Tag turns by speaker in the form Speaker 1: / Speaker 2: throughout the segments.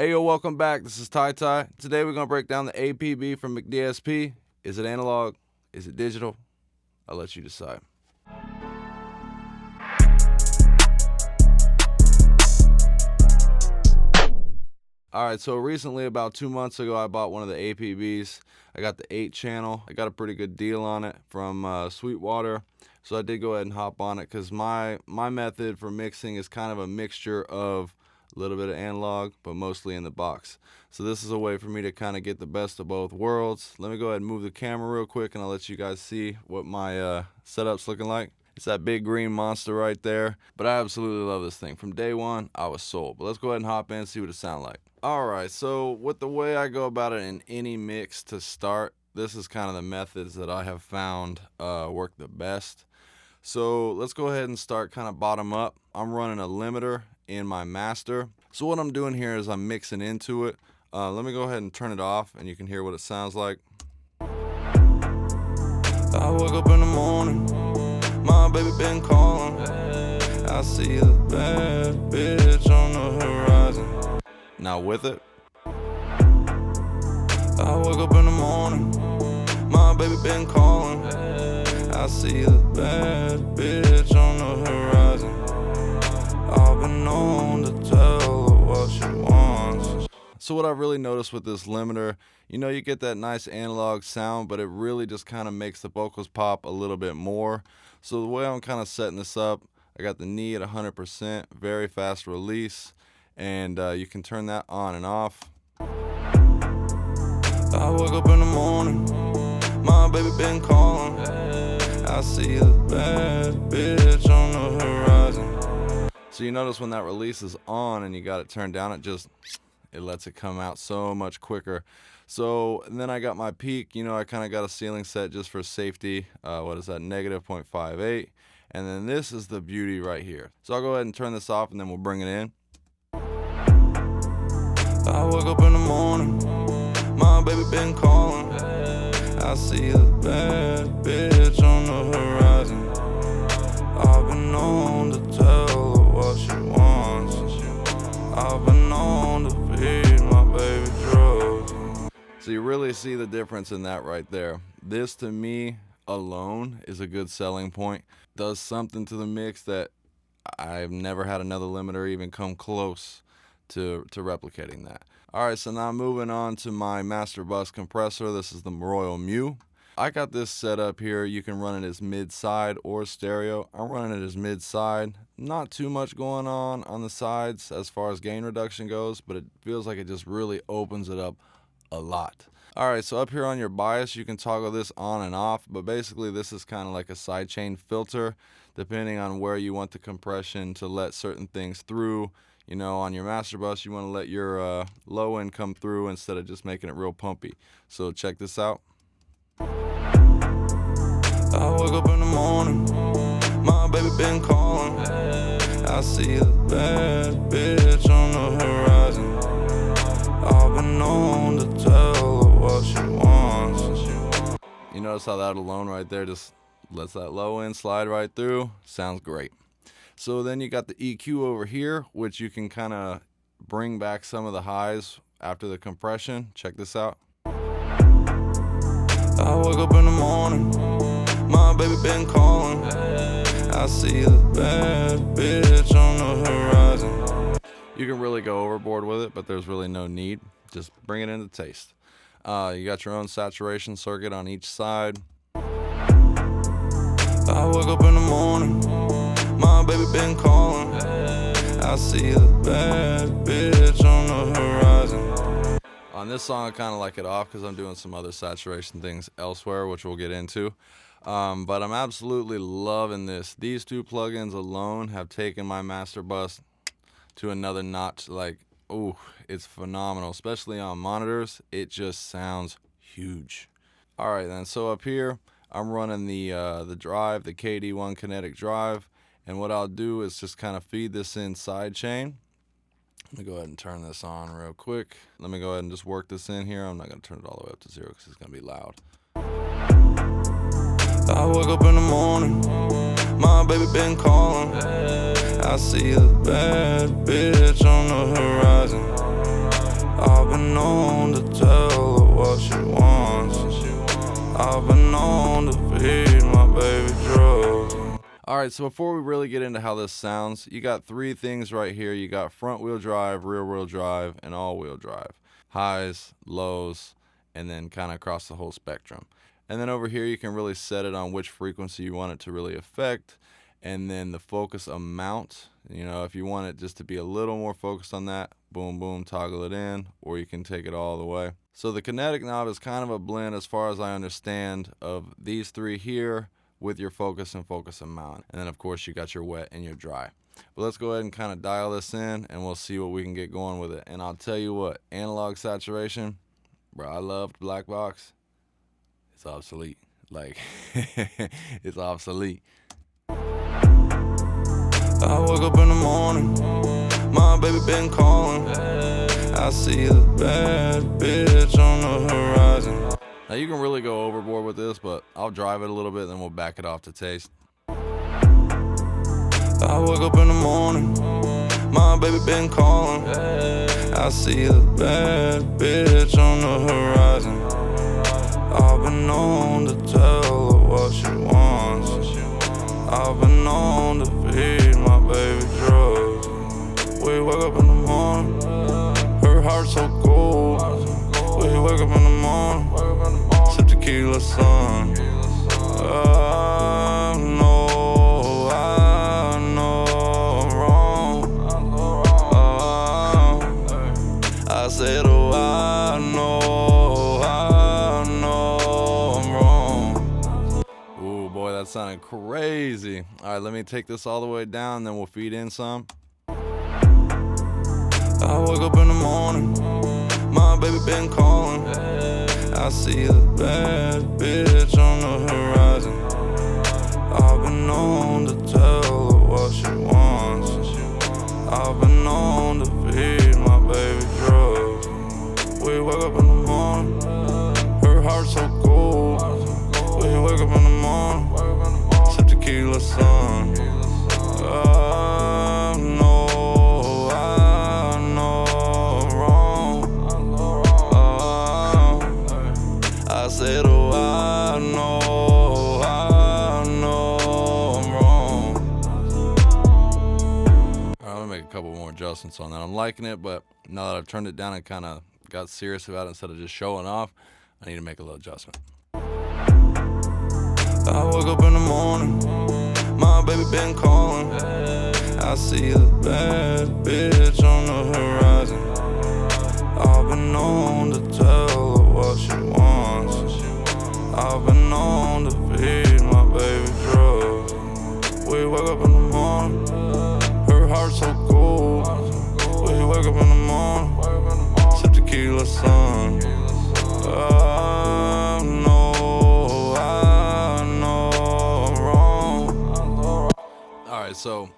Speaker 1: Hey yo, welcome back. This is Ty Ty. Today we're gonna break down the APB from Mcdsp. Is it analog? Is it digital? I'll let you decide. Alright, so recently, about 2 months ago, I bought one of the APBs. I got the 8-channel. I got a pretty good deal on it from Sweetwater. So I did go ahead and hop on it because my method for mixing is kind of a mixture of a little bit of analog, but mostly in the box. So this is a way for me to kind of get the best of both worlds. Let me go ahead and move the camera real quick and I'll let you guys see what my setup's looking like. It's that big green monster right there, but I absolutely love this thing. From day one, I was sold. But let's go ahead and hop in and see what it sounds like. Alright, so with the way I go about it in any mix to start, this is kind of the methods that I have found work the best. So let's go ahead and start kind of bottom up. I'm running a limiter in my master. So what I'm doing here is I'm mixing into it. Let me go ahead and turn it off and you can hear what it sounds like.
Speaker 2: I wake up in the morning, my baby been calling. I see the bad bitch on the horizon.
Speaker 1: Now with it,
Speaker 2: I wake up in the morning, my baby been calling. I see the bad bitch on the horizon. I've been known to tell her what she wants.
Speaker 1: so what I've really noticed with this limiter, you get that nice analog sound, but it really just kind of makes the vocals pop a little bit more. So the way I'm kind of setting this up, I got the knee at 100%, very fast release, and you can turn that on and off.
Speaker 2: I wake up in the morning, my baby been calling. I see the bad bitch on the horizon.
Speaker 1: So you notice when that release is on and you got it turned down, it lets it come out so much quicker. So and then I got my peak, I kind of got a ceiling set just for safety. What is that, -0.58. And then this is the beauty right here. So I'll go ahead and turn this off and then we'll bring it in.
Speaker 2: I wake up in the morning, my baby been calling. I see the bad bitch on the horizon. I've been known to tell her what she wants. I've been known to feed my baby drugs.
Speaker 1: So you really see the difference in that right there. This to me alone is a good selling point. Does something to the mix that I've never had another limiter even come close to replicating that. Alright, so now moving on to my master bus compressor. This is the Royal Mew. I got this set up here. You can run it as mid-side or stereo. I'm running it as mid-side. Not too much going on the sides as far as gain reduction goes, but it feels like it just really opens it up a lot. Alright, so up here on your bias, you can toggle this on and off, but basically this is kind of like a sidechain filter, depending on where you want the compression to let certain things through. On your master bus, you want to let your low end come through instead of just making it real pumpy. So check this out.
Speaker 2: I wake up in the morning, my baby been calling. I see the bad bitch on the horizon. I've been known to tell her what she wants.
Speaker 1: You notice how that alone right there just lets that low end slide right through? Sounds great. So then you got the EQ over here, which you can kind of bring back some of the highs after the compression. Check this out.
Speaker 2: I wake up in the morning, my baby been calling. I see the bad bitch on the horizon.
Speaker 1: You can really go overboard with it, but there's really no need. Just bring it into taste. You got your own saturation circuit on each side.
Speaker 2: I wake up in the morning, my baby been calling. I see the bad bitch on the horizon.
Speaker 1: On this song, I kind of like it off because I'm doing some other saturation things elsewhere, which we'll get into. But I'm absolutely loving this. These two plugins alone have taken my master bus to another notch. Ooh, it's phenomenal, especially on monitors. It just sounds huge. All right, then. So up here, I'm running the drive, the KD1 kinetic drive. And what I'll do is just kind of feed this in sidechain. Let me go ahead and turn this on real quick. Let me go ahead and just work this in here. I'm not going to turn it all the way up to 0 because it's going to be loud.
Speaker 2: I wake up in the morning, my baby been calling. I see the bad bitch on the horizon. been known to tell her what she wants. I've been known to feed my baby drugs.
Speaker 1: Alright, so before we really get into how this sounds, you got three things right here. You got front wheel drive, rear wheel drive, and all wheel drive. Highs, lows, and then kind of across the whole spectrum. And then over here you can really set it on which frequency you want it to really affect. And then the focus amount, you know, if you want it just to be a little more focused on that, boom, boom, toggle it in, or you can take it all the way. So the kinetic knob is kind of a blend, as far as I understand, of these three here with your focus and focus amount. And then of course you got your wet and your dry. But let's go ahead and kind of dial this in and we'll see what we can get going with it. And I'll tell you what, analog saturation, bro, I loved black box. It's obsolete. Like, it's obsolete.
Speaker 2: I woke up in the morning, my baby been calling. I see the bad bitch on the horizon.
Speaker 1: Now you can really go overboard with this, but I'll drive it a little bit, then we'll back it off to taste.
Speaker 2: I woke up in the morning, my baby been calling. I see the bad bitch on the horizon. I've been known to tell her what she wants. I've been known to feed my baby drugs. We wake up in the morning, her heart so cold. We wake up in the morning, sip tequila, son. I know I'm wrong. I said, oh, I know I'm wrong.
Speaker 1: Ooh, boy, that sounded crazy. All right, let me take this all the way down, then we'll feed in some.
Speaker 2: I woke up in the morning, my baby been calling. I see the bad bitch on the horizon. I've been known to tell her what she wants. I've been known to feed my baby drugs. We wake up in the morning, her heart so cold. We wake up in the morning, sip tequila, son. I know I'm wrong. I said, oh, I know I'm wrong.
Speaker 1: All right, I'm gonna make a couple more adjustments on that. I'm liking it, but now that I've turned it down and kind of got serious about it instead of just showing off, I need to make a little adjustment.
Speaker 2: I woke up in the morning, my baby been calling. I see the bad bitch on the horizon. I've been known to tell her what she wants. I've been known to feed my baby drugs. We wake up in the morning, her heart so cold. We wake up in the morning, sip tequila, son. I know I'm wrong.
Speaker 1: All right, so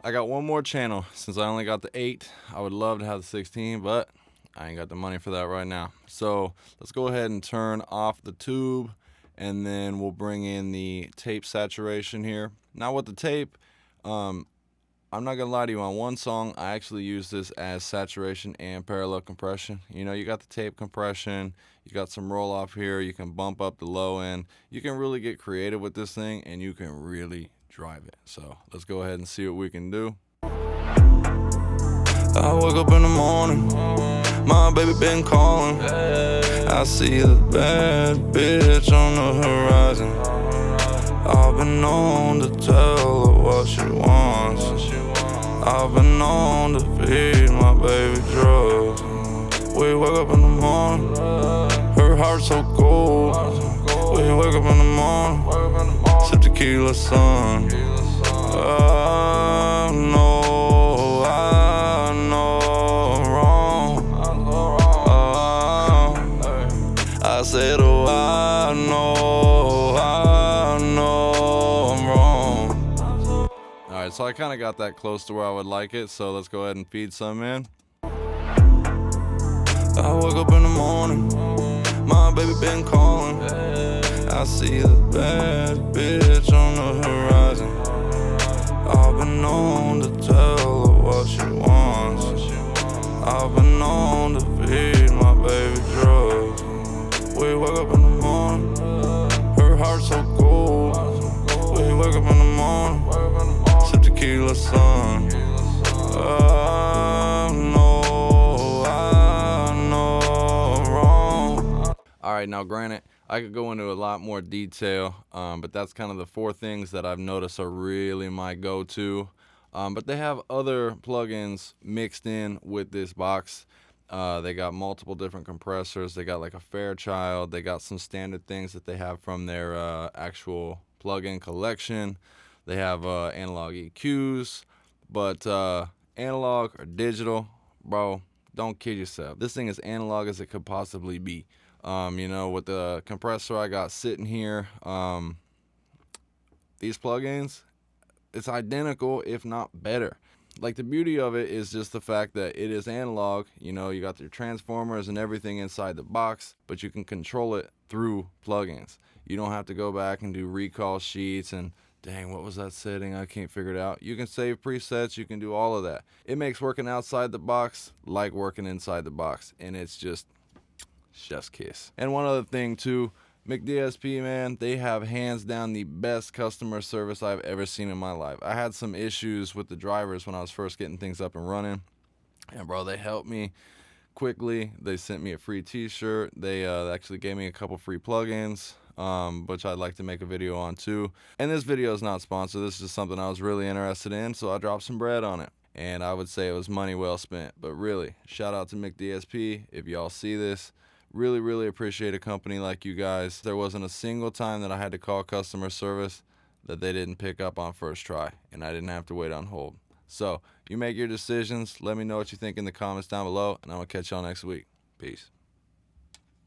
Speaker 1: I got one more channel. Since I only got the 8, I would love to have the 16, but I ain't got the money for that right now. So let's go ahead and turn off the tube, and then we'll bring in the tape saturation here. Now with the tape, I'm not gonna lie to you, on one song I actually use this as saturation and parallel compression. You know, you got the tape compression, you got some roll off here, you can bump up the low end. You can really get creative with this thing, and you can really drive it. So let's go ahead and see what we can do.
Speaker 2: I woke up in the morning, my baby been calling. I see the bad bitch on the horizon. I've been known to tell her what she wants. I've been known to feed my baby drugs. We wake up in the morning, her heart so cold. We wake up in the morning, sip tequila, son. I know I'm wrong. I said, oh, I know I'm wrong.
Speaker 1: All right, so I kind of got that close to where I would like it, so let's go ahead and feed some in.
Speaker 2: I woke up in the morning, my baby been calling. I see the bad bitch on the horizon. I've been known to tell her what she wants. I've been known to feed the sun. I know I'm wrong.
Speaker 1: All right, now granted, I could go into a lot more detail, but that's kind of the 4 things that I've noticed are really my go-to. But they have other plugins mixed in with this box. They got multiple different compressors. They got like a Fairchild. They got some standard things that they have from their actual plugin collection. They have analog EQs, but analog or digital, bro, don't kid yourself. This thing is analog as it could possibly be. With the compressor I got sitting here, these plugins, it's identical, if not better. Like, the beauty of it is just the fact that it is analog. You got your transformers and everything inside the box, but you can control it through plugins. You don't have to go back and do recall sheets and, dang, what was that setting? I can't figure it out. You can save presets. You can do all of that. It makes working outside the box like working inside the box, and it's just chef's kiss. And one other thing too, Mcdsp, man, they have hands down the best customer service I've ever seen in my life. I had some issues with the drivers when I was first getting things up and running, and bro, they helped me quickly. They sent me a free t-shirt. They actually gave me a couple free plugins, which I'd like to make a video on too. And this video is not sponsored. This is just something I was really interested in, so I dropped some bread on it. And I would say it was money well spent. But really, shout out to Mcdsp. If y'all see this, really, really appreciate a company like you guys. There wasn't a single time that I had to call customer service that they didn't pick up on first try, and I didn't have to wait on hold. So you make your decisions. Let me know what you think in the comments down below, and I'm going to catch y'all next week. Peace.